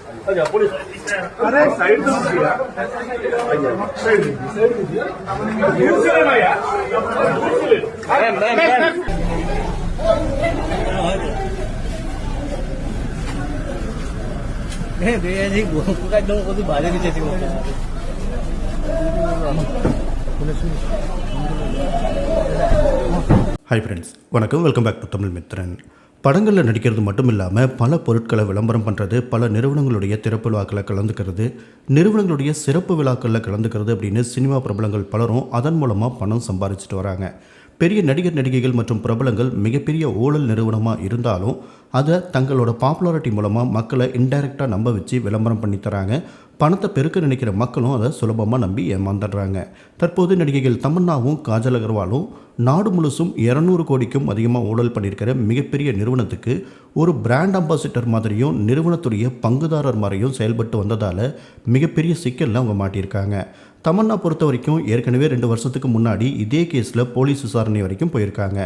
अरे साइड तो दिया साइड ஹாய் ஃப்ரெண்ட்ஸ், வணக்கம். Welcome back to Tamil Mithran. படங்களில் நடிக்கிறது மட்டும் இல்லாமல் பல பொருட்களை விளம்பரம் பண்ணுறது, பல நிறுவனங்களுடைய திறப்பு விழாக்களில் கலந்துக்கிறது, நிறுவனங்களுடைய சிறப்பு விழாக்களில் கலந்துக்கிறது அப்படின்னு சினிமா பிரபலங்கள் பலரும் அதன் மூலமாக பணம் சம்பாதிச்சுட்டு வராங்க. பெரிய நடிகர் நடிகைகள் மற்றும் பிரபலங்கள் மிகப்பெரிய ஊழல் நிறுவனமாக இருந்தாலும் அதை தங்களோட பாப்புலாரிட்டி மூலமாக மக்களை இன்டைரக்டாக நம்ப வச்சு விளம்பரம் பண்ணி தராங்க. பணத்தை பெருக்க நினைக்கிற மக்களும் அதை சுலபமாக நம்பி ஏமாந்துடுறாங்க. தற்போது நடிகைகள் தமன்னாவும் காஜல் அகர்வாலும் நாடு முழுசும் 200 கோடிக்கும் அதிகமாக ஊழல் பண்ணியிருக்கிற மிகப்பெரிய நிறுவனத்துக்கு ஒரு பிராண்ட் அம்பாசிடர் மாதிரியும் நிறுவனத்துடைய பங்குதாரர் மாதிரியும் செயல்பட்டு வந்ததால் மிகப்பெரிய சிக்கலில் அவங்க மாட்டியிருக்காங்க. தமன்னா பொறுத்த வரைக்கும் ஏற்கனவே 2 வருஷத்துக்கு முன்னாடி இதே கேஸில் போலீஸ் விசாரணை வரைக்கும் போயிருக்காங்க.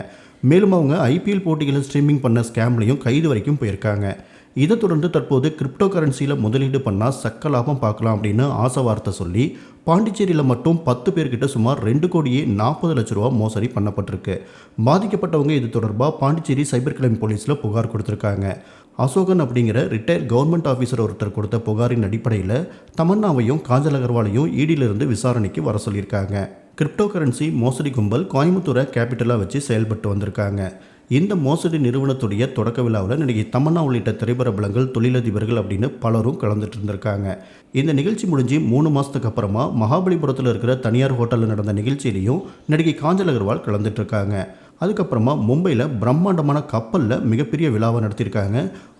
மேலும் அவங்க ஐபிஎல் போட்டிகளை ஸ்ட்ரீமிங் பண்ண ஸ்கேம்லையும் கைது வரைக்கும் போயிருக்காங்க. இதை தொடர்ந்து தற்போது கிரிப்டோ கரன்சியில் முதலீடு பண்ணால் சக்க லாபம் பார்க்கலாம் அப்படின்னு ஆசை வார்த்தை சொல்லி பாண்டிச்சேரியில் மட்டும் 10 பேர்கிட்ட சுமார் 2 கோடியே 40 லட்ச ரூபா மோசடி பண்ணப்பட்டிருக்கு. பாதிக்கப்பட்டவங்க இது தொடர்பாக பாண்டிச்சேரி சைபர் கிரைம் போலீஸில் புகார் கொடுத்துருக்காங்க. அசோகன் அப்படிங்கிற ரிட்டையர்ட் கவர்மெண்ட் ஆஃபீஸர் ஒருத்தர் கொடுத்த புகாரின் அடிப்படையில் தமன்னாவையும் காஜல் அகர்வாலையும் ஈடியிலிருந்து விசாரணைக்கு வர சொல்லியிருக்காங்க. கிரிப்டோ கரன்சி மோசடி கும்பல் கோயம்புத்தூரை கேபிட்டலாக வச்சு செயல்பட்டு வந்திருக்காங்க. இந்த மோசடி நிறுவனத்துடைய தொடக்க விழாவில் நடிகை தமன்னா உள்ளிட்ட திரைப்பரபலங்கள், தொழிலதிபர்கள் அப்படின்னு பலரும் கலந்துட்டு இருந்திருக்காங்க. இந்த நிகழ்ச்சி முடிஞ்சு 3 மாதத்துக்கு அப்புறமா மகாபலிபுரத்தில் இருக்கிற தனியார் ஹோட்டலில் நடந்த நிகழ்ச்சியிலையும் நடிகை காஜல் அகர்வால் கலந்துட்டு இருக்காங்க. அதுக்கப்புறமா மும்பையில் பிரம்மாண்டமான கப்பலில் மிகப்பெரிய விழாவை நடத்தியிருக்காங்க.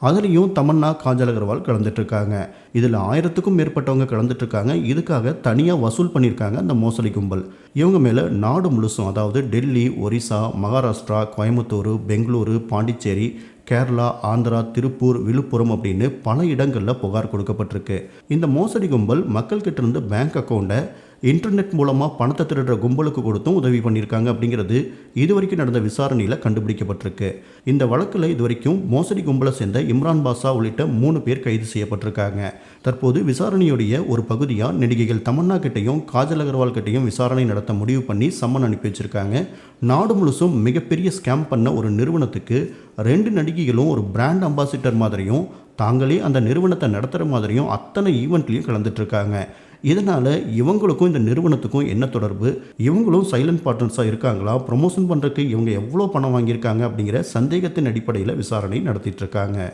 அதுலேயும் தமன்னா, காஜல் அகர்வால் கலந்துட்டுருக்காங்க. இதில் 1000க்கும் மேற்பட்டவங்க கலந்துட்டுருக்காங்க. இதுக்காக தனியாக வசூல் பண்ணியிருக்காங்க அந்த மோசடி கும்பல். இவங்க மேலே நாடு முழுசும், அதாவது டெல்லி, ஒரிசா, மகாராஷ்டிரா, கோயம்புத்தூர், பெங்களூரு, பாண்டிச்சேரி, கேரளா, ஆந்திரா, திருப்பூர், விழுப்புரம் அப்படின்னு பல இடங்களில் புகார் கொடுக்கப்பட்டிருக்கு. இந்த மோசடி கும்பல் மக்கள்கிட்ட இருந்து பேங்க் அக்கௌண்ட்டை இன்டர்நெட் மூலமாக பணத்தை திருடுற கும்பலுக்கு கொடுத்தும் உதவி பண்ணியிருக்காங்க அப்படிங்கிறது இதுவரைக்கும் நடந்த விசாரணையில் கண்டுபிடிக்கப்பட்டிருக்கு. இந்த வழக்கில் இதுவரைக்கும் மோசடி கும்பலை சேர்ந்த இம்ரான் பாஷா உள்ளிட்ட 3 பேர் கைது செய்யப்பட்டிருக்காங்க. தற்போது விசாரணையுடைய ஒரு பகுதியாக நடிகைகள் தமன்னா கிட்டையும் காஜல் அகர்வால் கிட்டையும் விசாரணை நடத்த முடிவு பண்ணி சம்மன் அனுப்பி வச்சிருக்காங்க. நாடு முழுசும் மிகப்பெரிய ஸ்கேம் பண்ண ஒரு நிறுவனத்துக்கு 2 நடிகைகளும் ஒரு பிராண்ட் அம்பாசிடர் மாதிரியும் தாங்களே அந்த நிறுவனத்தை நடத்துகிற மாதிரியும் அத்தனை ஈவெண்ட்லையும் கலந்துட்டுருக்காங்க. இதனால் இவங்களுக்கும் இந்த நிறுவனத்துக்கும் என்ன தொடர்பு, இவங்களும் சைலண்ட் பார்ட்னர்ஸாக இருக்காங்களா, ப்ரொமோஷன் பண்ணுறதுக்கு இவங்க எவ்வளோ பணம் வாங்கியிருக்காங்க அப்படிங்கிற சந்தேகத்தின் அடிப்படையில் விசாரணை நடத்திட்டு இருக்காங்க.